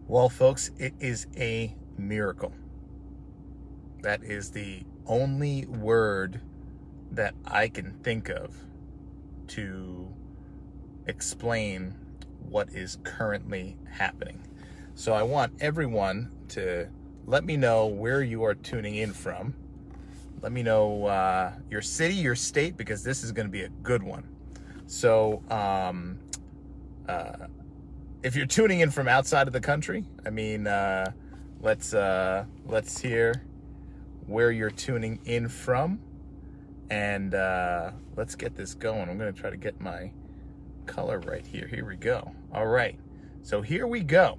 Well, folks, it is a miracle. That is the only word that I can think of to explain what is currently happening. So I want everyone to let me know where you are tuning in from. Let me know your city, your state, because this is going to be a good one. So, if you're tuning in from outside of the country, let's hear where you're tuning in from, and let's get this going. I'm going to try to get my color right here. Here we go. All right. So here we go.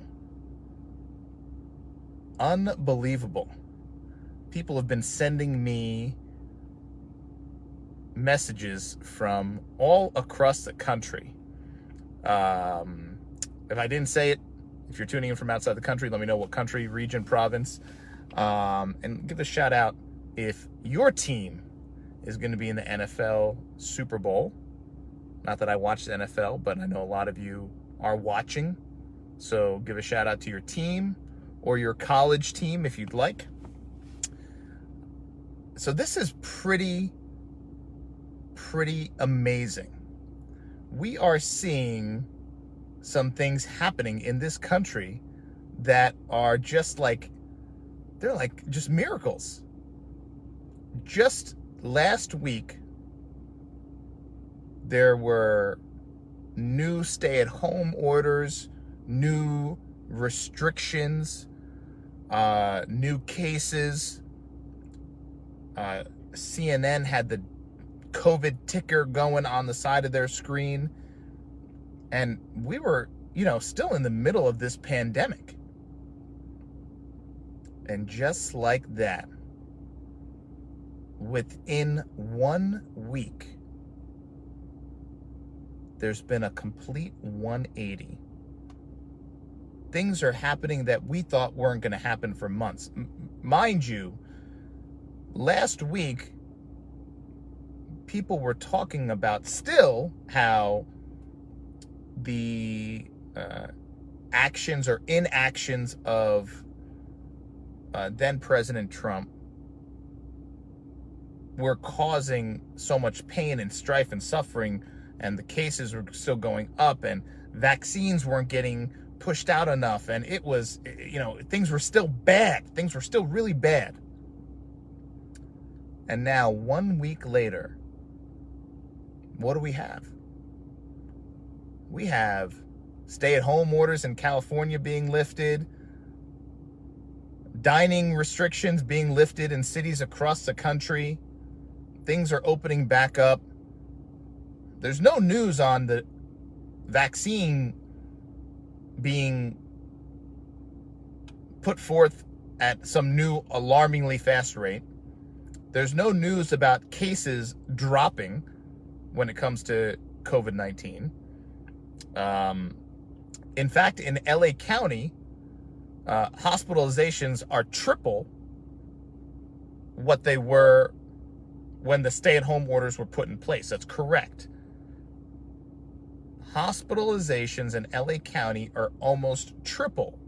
Unbelievable. People have been sending me messages from all across the country. If I didn't say it, if you're tuning in from outside the country, let me know what country, region, province, and give a shout out if your team is going to be in the NFL Super Bowl. Not that I watch the NFL, but I know a lot of you are watching. So give a shout out to your team or your college team if you'd like. So this is pretty amazing. We are seeing some things happening in this country that are just like, they're like just miracles. Just last week, there were new stay-at-home orders, new restrictions, new cases. CNN had the COVID ticker going on the side of their screen. And we were, still in the middle of this pandemic. And just like that, within 1 week, there's been a complete 180. Things are happening that we thought weren't going to happen for months. Mind you, last week, people were talking about still how the actions or inactions of then President Trump were causing so much pain and strife and suffering, and the cases were still going up, and vaccines weren't getting pushed out enough, and it was, things were still bad. Things were still really bad. And now, 1 week later, what do we have? We have stay-at-home orders in California being lifted, dining restrictions being lifted in cities across the country. Things are opening back up. There's no news on the vaccine being put forth at some new alarmingly fast rate. There's no news about cases dropping when it comes to COVID-19. In fact, in LA County, hospitalizations are triple what they were when the stay-at-home orders were put in place. That's correct. Hospitalizations in LA County are almost triple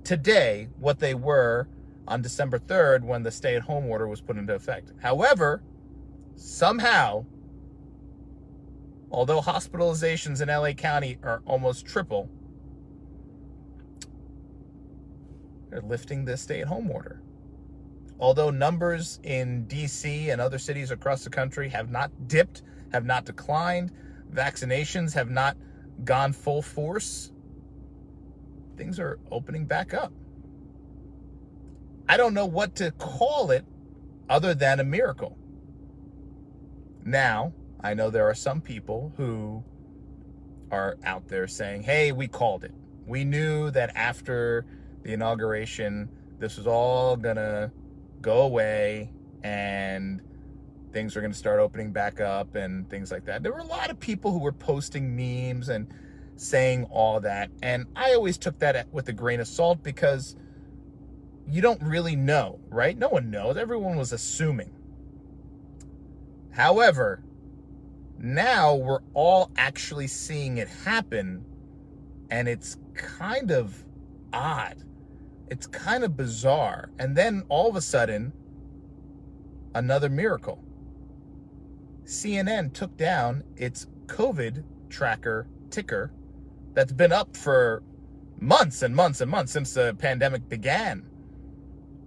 today what they were on December 3rd when the stay-at-home order was put into effect. However, somehow, although hospitalizations in LA County are almost triple, they're lifting the stay-at-home order. Although numbers in DC and other cities across the country have not dipped, have not declined, vaccinations have not gone full force, things are opening back up. I don't know what to call it other than a miracle. Now, I know there are some people who are out there saying, hey, we called it. We knew that after the inauguration, this was all gonna go away and things are gonna start opening back up and things like that. There were a lot of people who were posting memes and saying all that. And I always took that with a grain of salt because you don't really know, right? No one knows. Everyone was assuming. However, now we're all actually seeing it happen, and it's kind of odd. It's kind of bizarre. And then all of a sudden, another miracle. CNN took down its COVID tracker ticker that's been up for months and months and months since the pandemic began.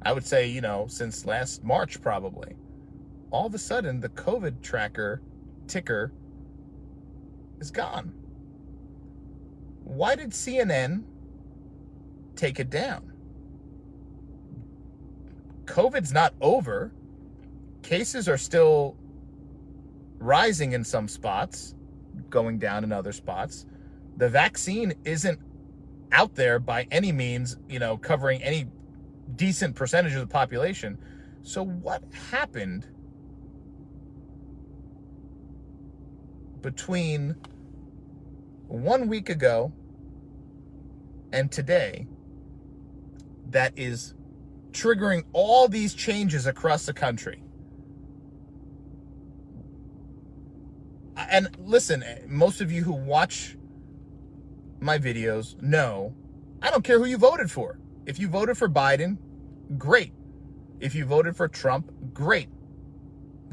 I would say, since last March probably. All of a sudden, the COVID tracker ticker is gone. Why did CNN take it down? COVID's not over. Cases are still rising in some spots, going down in other spots. The vaccine isn't out there by any means, covering any decent percentage of the population. So what happened between 1 week ago and today that is triggering all these changes across the country? And listen, most of you who watch my videos know I don't care who you voted for. If you voted for Biden, great. If you voted for Trump, great.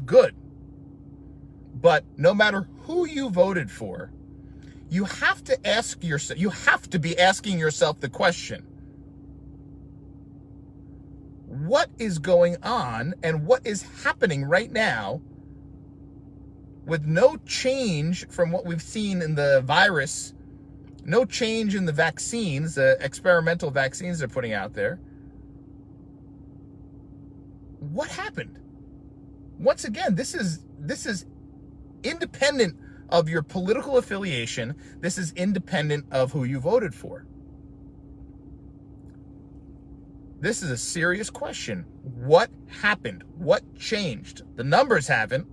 Good. But no matter who you voted for, you have to ask yourself, you have to be asking yourself the question, what is going on and what is happening right now with no change from what we've seen in the virus, no change in the vaccines, the experimental vaccines they're putting out there? What happened? Once again, this is independent of your political affiliation. This is independent of who you voted for. This is a serious question. What happened? What changed? The numbers haven't,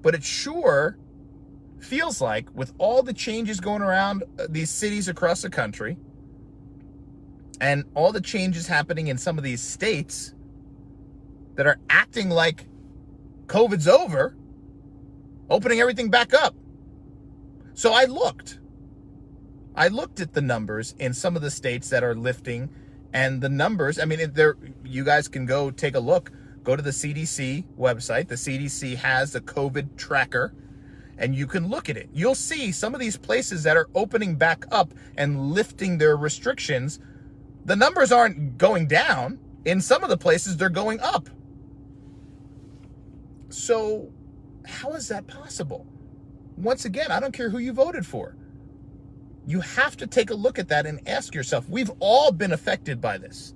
but it sure feels like with all the changes going around these cities across the country and all the changes happening in some of these states that are acting like COVID's over, opening everything back up. So I looked at the numbers in some of the states that are lifting, and the numbers, you guys can go take a look. Go to the CDC website. The CDC has the COVID tracker, and you can look at it. You'll see some of these places that are opening back up and lifting their restrictions. The numbers aren't going down. In some of the places, they're going up. So how is that possible? Once again, I don't care who you voted for. You have to take a look at that and ask yourself, we've all been affected by this.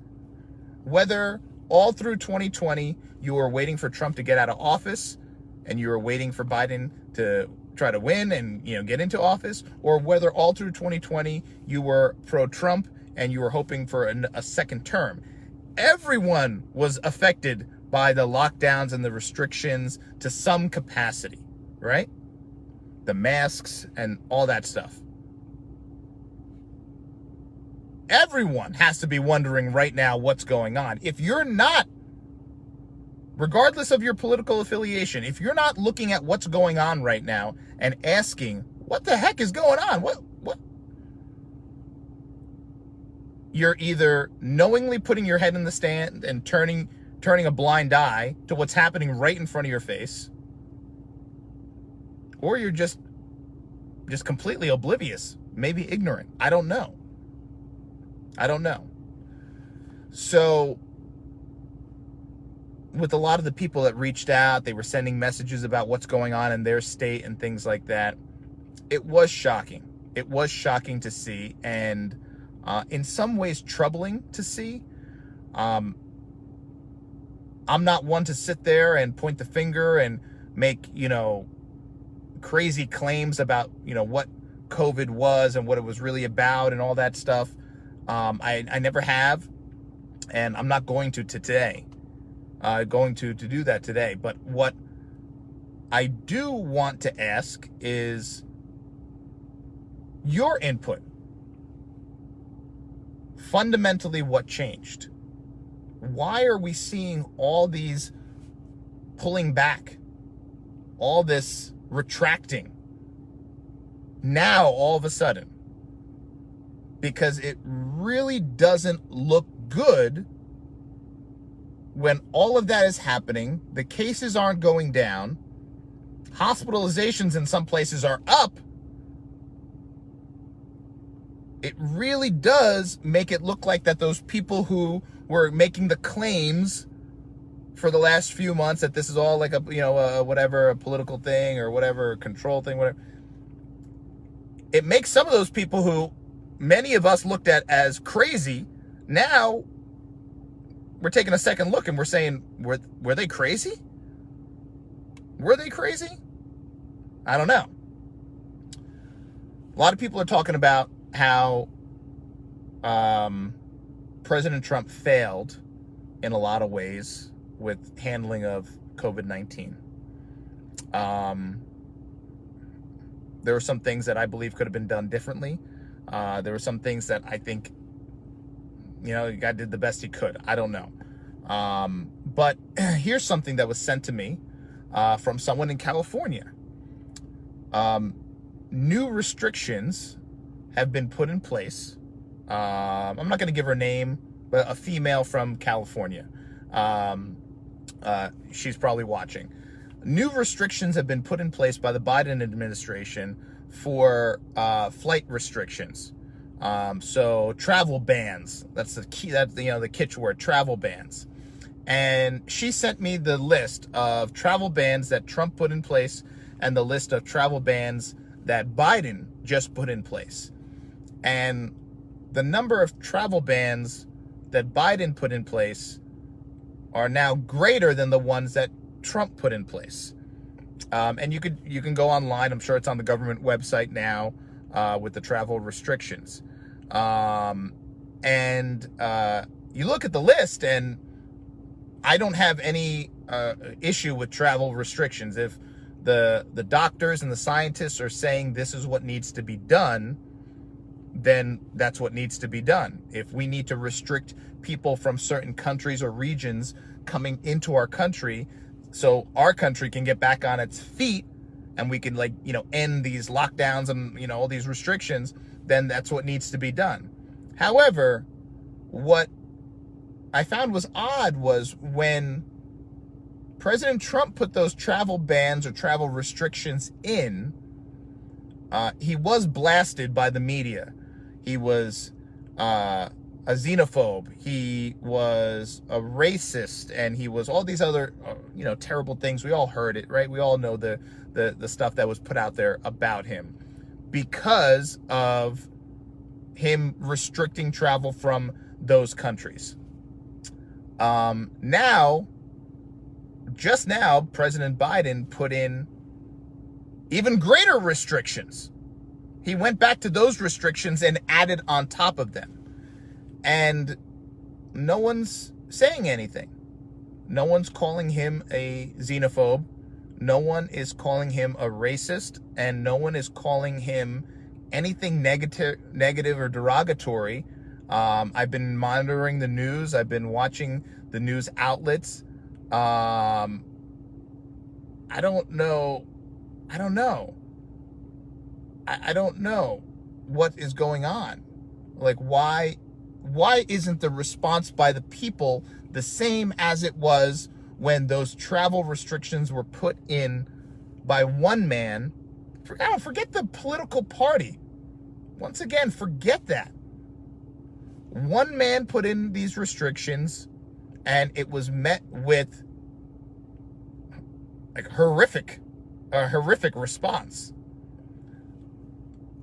Whether all through 2020, you were waiting for Trump to get out of office and you were waiting for Biden to try to win and, get into office, or whether all through 2020, you were pro-Trump and you were hoping for a second term. Everyone was affected by the lockdowns and the restrictions to some capacity, right? The masks and all that stuff. Everyone has to be wondering right now what's going on. If you're not, regardless of your political affiliation, if you're not looking at what's going on right now and asking, what the heck is going on? What? You're either knowingly putting your head in the sand and turning a blind eye to what's happening right in front of your face, or you're just completely oblivious, maybe ignorant. I don't know. So with a lot of the people that reached out, they were sending messages about what's going on in their state and things like that. It was shocking. It was shocking to see, and in some ways troubling to see. I'm not one to sit there and point the finger and make, crazy claims about, what COVID was and what it was really about and all that stuff. I never have, and I'm not going to today. Going to do that today. But what I do want to ask is your input. Fundamentally, what changed? Why are we seeing all these pulling back, all this retracting now all of a sudden? because it really doesn't look good when all of that is happening. The cases aren't going down. Hospitalizations in some places are up. It really does make it look like that those people who were making the claims for the last few months that this is all like a, whatever, a political thing or whatever, a control thing, whatever. It makes some of those people who many of us looked at as crazy, now we're taking a second look and we're saying, were they crazy? Were they crazy? I don't know. A lot of people are talking about how President Trump failed in a lot of ways with handling of COVID-19. There were some things that I believe could have been done differently. There were some things that I think, the guy did the best he could. I don't know. But here's something that was sent to me from someone in California. New restrictions have been put in place. I'm not going to give her name, but a female from California. She's probably watching. New restrictions have been put in place by the Biden administration for flight restrictions. So travel bans. That's the key. That's the kitsch word. Travel bans. And she sent me the list of travel bans that Trump put in place and the list of travel bans that Biden just put in place. And the number of travel bans that Biden put in place are now greater than the ones that Trump put in place. And you can go online. I'm sure it's on the government website now with the travel restrictions. And you look at the list, and I don't have any issue with travel restrictions. If the doctors and the scientists are saying this is what needs to be done, then that's what needs to be done. If we need to restrict people from certain countries or regions coming into our country so our country can get back on its feet and we can end these lockdowns and all these restrictions, then that's what needs to be done. However, what I found was odd was when President Trump put those travel bans or travel restrictions in, he was blasted by the media. He was a xenophobe. He was a racist, and he was all these other, terrible things. We all heard it, right? We all know the stuff that was put out there about him because of him restricting travel from those countries. Just now, President Biden put in even greater restrictions. He went back to those restrictions and added on top of them. And no one's saying anything. No one's calling him a xenophobe. No one is calling him a racist. And no one is calling him anything negative or derogatory. I've been monitoring the news. I've been watching the news outlets. I don't know. I don't know what is going on. Like, why isn't the response by the people the same as it was when those travel restrictions were put in by one man? Forget the political party. Once again, forget that. One man put in these restrictions, and it was met with a horrific response.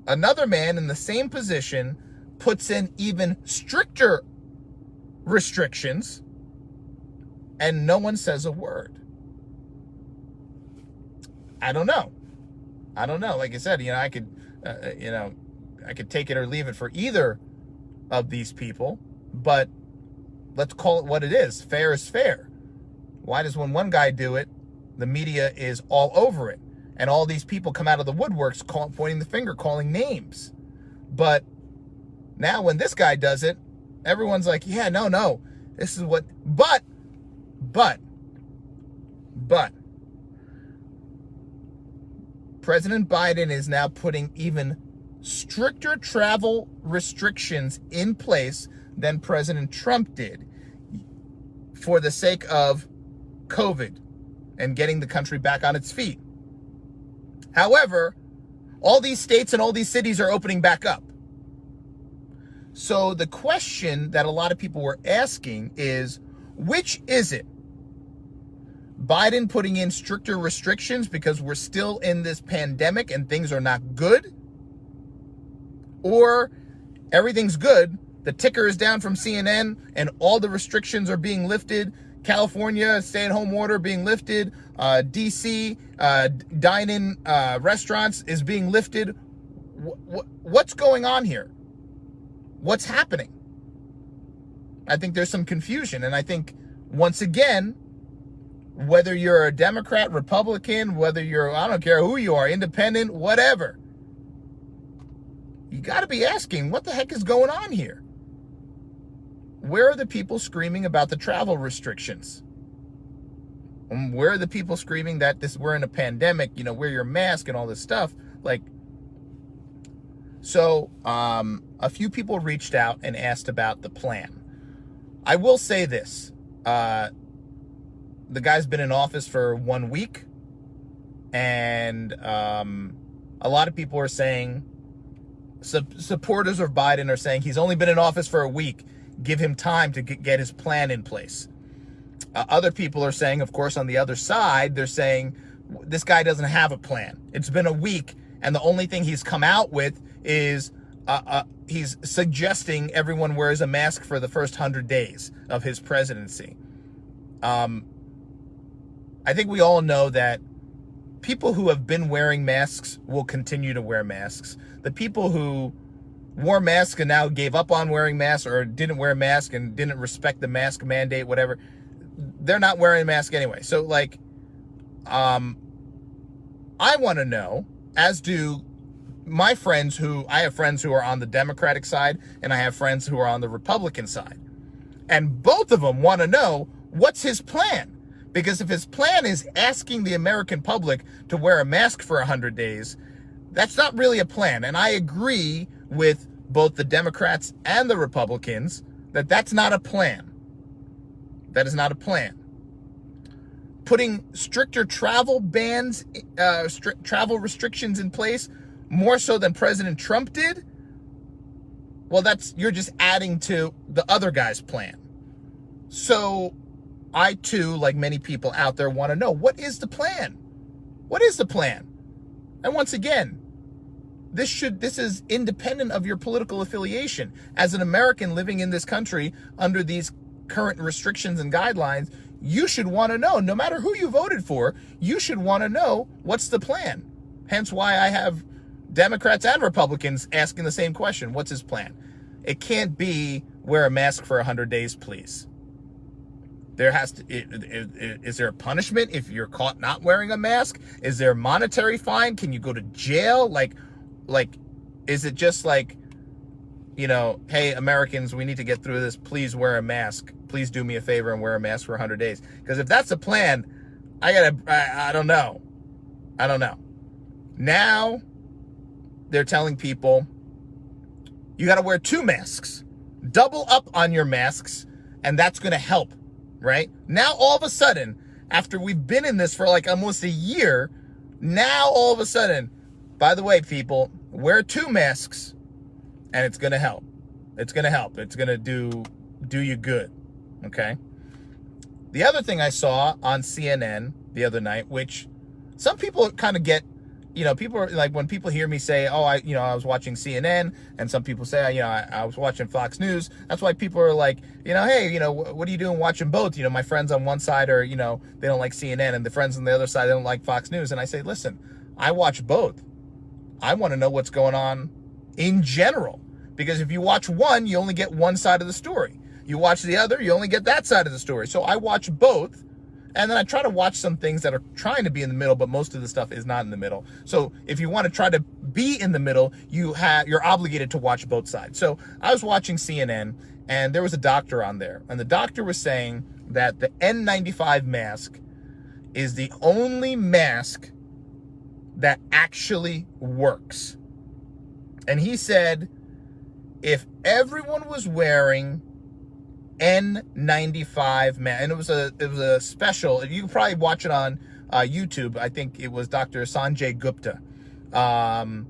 Another man in the same position puts in even stricter restrictions, and no one says a word. I don't know. Like I said, I could take it or leave it for either of these people, but let's call it what it is. Fair is fair. Why does when one guy do it, the media is all over it, and all these people come out of the woodworks pointing the finger, calling names? But now when this guy does it, everyone's like, yeah, no, this is what, but, President Biden is now putting even stricter travel restrictions in place than President Trump did for the sake of COVID and getting the country back on its feet. However, all these states and all these cities are opening back up. So the question that a lot of people were asking is, which is it? Biden putting in stricter restrictions because we're still in this pandemic and things are not good? Or everything's good, the ticker is down from CNN and all the restrictions are being lifted, California stay-at-home order being lifted, DC dine-in restaurants is being lifted. What's going on here? What's happening? I think there's some confusion. And I think, once again, whether you're a Democrat, Republican, whether you're, I don't care who you are, independent, whatever, you got to be asking, what the heck is going on here? Where are the people screaming about the travel restrictions? Where are the people screaming that we're in a pandemic, wear your mask and all this stuff? So a few people reached out and asked about the plan. I will say this. The guy's been in office for 1 week. And a lot of people are saying, supporters of Biden are saying he's only been in office for a week. Give him time to get his plan in place. Other people are saying, of course, on the other side, they're saying this guy doesn't have a plan. It's been a week, and the only thing he's come out with is he's suggesting everyone wears a mask for the first 100 days of his presidency. I think we all know that people who have been wearing masks will continue to wear masks. The people who wore masks and now gave up on wearing masks or didn't wear masks and didn't respect the mask mandate, whatever, they're not wearing a mask anyway. So, I want to know, as do my friends I have friends who are on the Democratic side and I have friends who are on the Republican side. And both of them want to know, what's his plan? Because if his plan is asking the American public to wear a mask for 100 days, that's not really a plan. And I agree with both the Democrats and the Republicans that that's not a plan. That is not a plan. Putting stricter travel bans, travel restrictions in place, more so than President Trump did, well, you're just adding to the other guy's plan. So I, too, like many people out there, want to know, what is the plan? What is the plan? And once again, this is independent of your political affiliation. As an American living in this country under these current restrictions and guidelines, you should want to know, no matter who you voted for, you should want to know what's the plan. Hence why I have Democrats and Republicans asking the same question. What's his plan? It can't be wear a mask for 100 days, please. There has to, is there a punishment if you're caught not wearing a mask? Is there a monetary fine? Can you go to jail? Is it just hey, Americans, we need to get through this. Please wear a mask. Please do me a favor and wear a mask for 100 days. Because if that's the plan, I don't know. I don't know. Now they're telling people you got to wear 2 masks. Double up on your masks, and that's going to help, right? Now, all of a sudden, after we've been in this for almost a year, now all of a sudden, by the way, people, wear 2 masks, and it's going to help. It's going to help. It's going to do you good, okay? The other thing I saw on CNN the other night, which some people kind of get, people are like, when people hear me say, oh, I was watching CNN, and some people say, I was watching Fox News. That's why people are like, hey, what are you doing watching both? My friends on one side are, they don't like CNN, and the friends on the other side, they don't like Fox News. And I say, listen, I watch both. I want to know what's going on in general, because if you watch one, you only get one side of the story. You watch the other, you only get that side of the story. So I watch both. And then I try to watch some things that are trying to be in the middle, but most of the stuff is not in the middle. So if you want to try to be in the middle, you're obligated to watch both sides. So I was watching CNN, and there was a doctor on there. And the doctor was saying that the N95 mask is the only mask that actually works. And he said if everyone was wearing N95 mask, and it was a special, you can probably watch it on YouTube. I think it was Dr. Sanjay Gupta on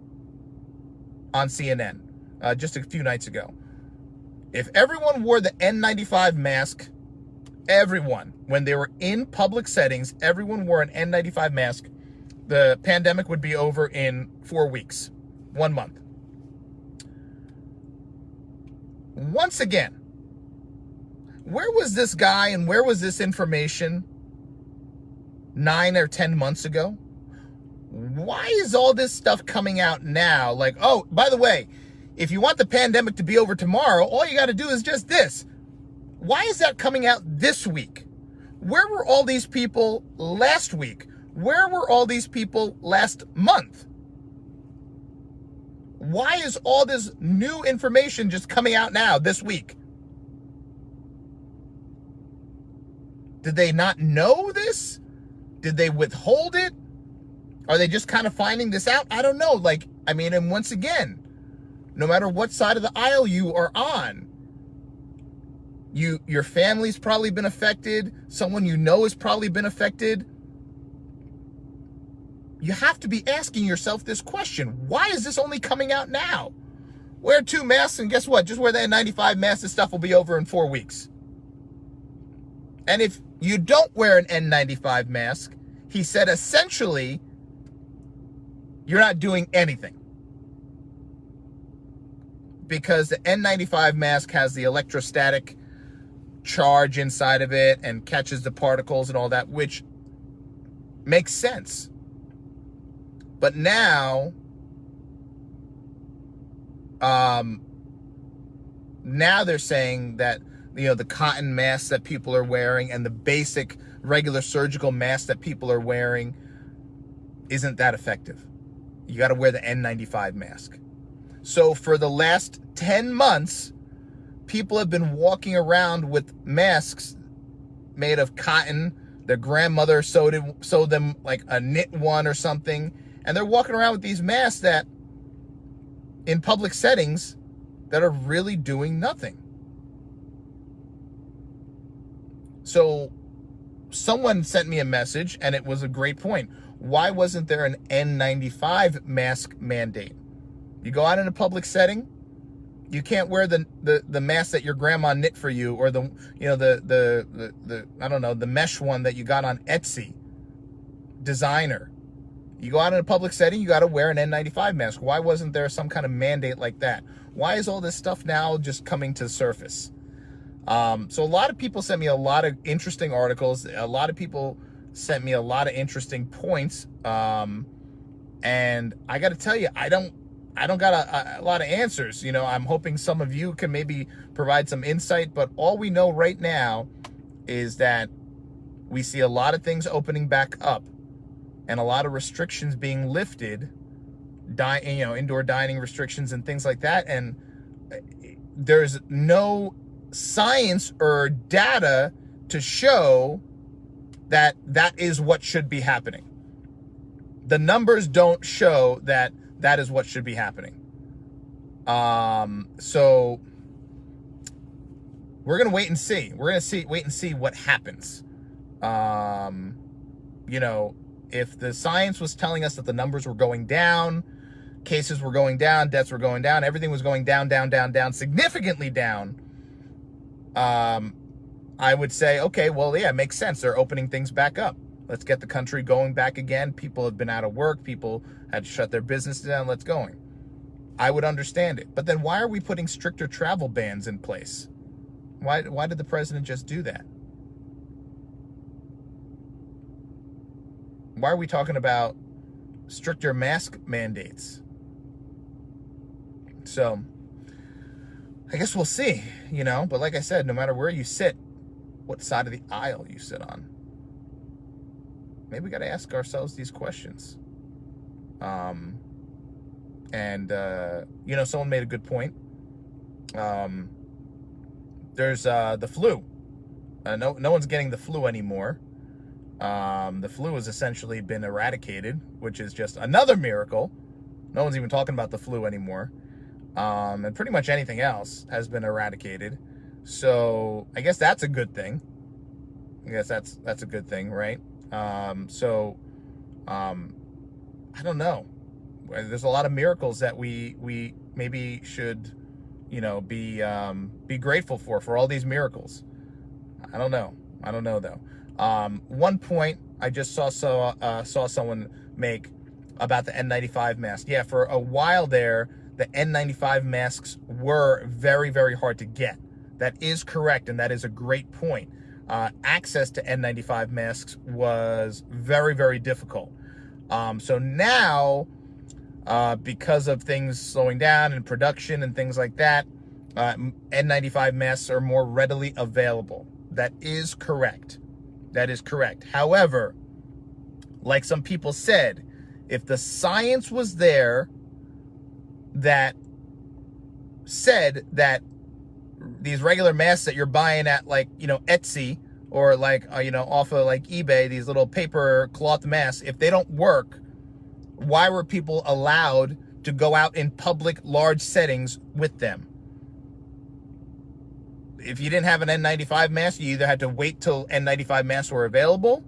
CNN just a few nights ago. If everyone wore the N95 mask, everyone, when they were in public settings, everyone wore an N95 mask, the pandemic would be over in 4 weeks, 1 month. Once again, where was this guy and where was this information 9 or 10 months ago? Why is all this stuff coming out now? Like, oh, by the way, if you want the pandemic to be over tomorrow, all you got to do is just this. Why is that coming out this week? Where were all these people last week? Where were all these people last month? Why is all this new information just coming out now this week? Did they not know this? Did they withhold it? Are they just kind of finding this out? I don't know. Like, I mean, and once again, no matter what side of the aisle you are on, your family's probably been affected. Someone you know has probably been affected. You have to be asking yourself this question. Why is this only coming out now? Wear 2 masks and guess what? Just wear that N95 mask. This stuff will be over in 4 weeks. And if you don't wear an N95 mask, he said essentially, you're not doing anything. Because the N95 mask has the electrostatic charge inside of it and catches the particles and all that, which makes sense. But now they're saying that, you know, the cotton masks that people are wearing and the basic regular surgical masks that people are wearing isn't that effective. You got to wear the N95 mask. So for the last 10 months, people have been walking around with masks made of cotton. Their grandmother sewed them like a knit one or something. And they're walking around with these masks that, in public settings, that are really doing nothing. So someone sent me a message, and it was a great point. Why wasn't there an N95 mask mandate? You go out in a public setting, you can't wear the mask that your grandma knit for you, or the I don't know, the mesh one that you got on Etsy, designer. You go out in a public setting, you got to wear an N95 mask. Why wasn't there some kind of mandate like that? Why is all this stuff now just coming to the surface? So a lot of people sent me a lot of interesting articles. A lot of people sent me a lot of interesting points. And I got to tell you, I don't got a lot of answers. You know, I'm hoping some of you can maybe provide some insight, but all we know right now is that we see a lot of things opening back up and a lot of restrictions being lifted, indoor dining restrictions and things like that. And there's no science or data to show that that is what should be happening. The numbers don't show that that is what should be happening. So we're going to wait and see. We're going to wait and see what happens. You know, if the science was telling us that the numbers were going down, cases were going down, deaths were going down, everything was going down, significantly down, I would say, okay, well, yeah, it makes sense. They're opening things back up. Let's get the country going back again. People have been out of work. People had to shut their businesses down. Let's going. I would understand it. But then why are we putting stricter travel bans in place? Why did the president just do that? Why are we talking about stricter mask mandates? So I guess we'll see, you know. But like I said, no matter where you sit, what side of the aisle you sit on, maybe we got to ask ourselves these questions. You know, someone made a good point. There's the flu. No one's getting the flu anymore. The flu has essentially been eradicated, which is just another miracle. No one's even talking about the flu anymore. and pretty much anything else has been eradicated. So I guess that's a good thing. I guess that's a good thing, right? I don't know. There's a lot of miracles that we maybe should, be grateful for all these miracles. I don't know though. One point I just saw someone make about the N95 mask. Yeah, for a while there, the N95 masks were very, very hard to get. That is correct, and that is a great point. Access to N95 masks was very, very difficult. So now, because of things slowing down in production and things like that, N95 masks are more readily available. That is correct. That is correct. However, like some people said, if the science was there that said that these regular masks that you're buying at Etsy or off of eBay, these little paper cloth masks, if they don't work, why were people allowed to go out in public large settings with them? If you didn't have an N95 mask, you either had to wait till N95 masks were available,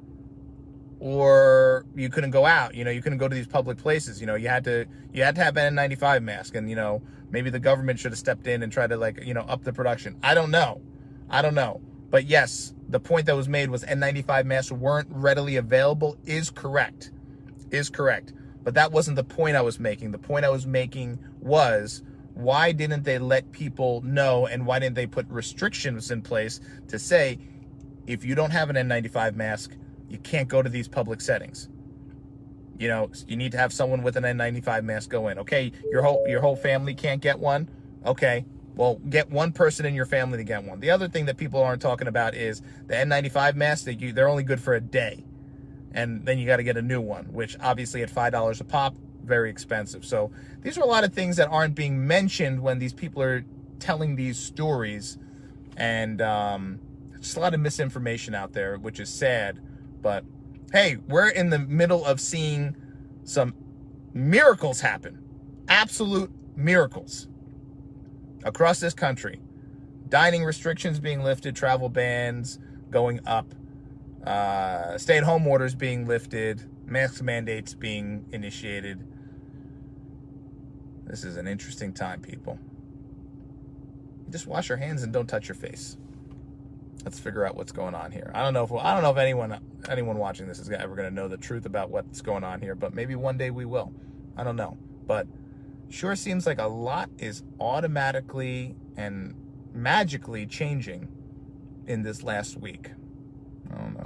or you couldn't go out. You couldn't go to these public places. You had to have an N95 mask, and maybe the government should have stepped in and tried to up the production. I don't know. But yes, the point that was made was N95 masks weren't readily available is correct. But that wasn't the point I was making. The point I was making was, why didn't they let people know, and why didn't they put restrictions in place to say, if you don't have an N95 mask, you can't go to these public settings. You need to have someone with an N95 mask go in. Okay, your whole family can't get one? Okay, well, get one person in your family to get one. The other thing that people aren't talking about is the N95 masks, they're only good for a day. And then you got to get a new one, which obviously at $5 a pop, very expensive. So these are a lot of things that aren't being mentioned when these people are telling these stories. And just a lot of misinformation out there, which is sad. But hey, we're in the middle of seeing some miracles happen. Absolute miracles across this country. Dining restrictions being lifted, travel bans going up, stay-at-home orders being lifted, mask mandates being initiated. This is an interesting time, people. Just wash your hands and don't touch your face. Let's figure out what's going on here. I don't know if anyone watching this is ever going to know the truth about what's going on here, but maybe one day we will. I don't know. But sure seems like a lot is automatically and magically changing in this last week. I don't know.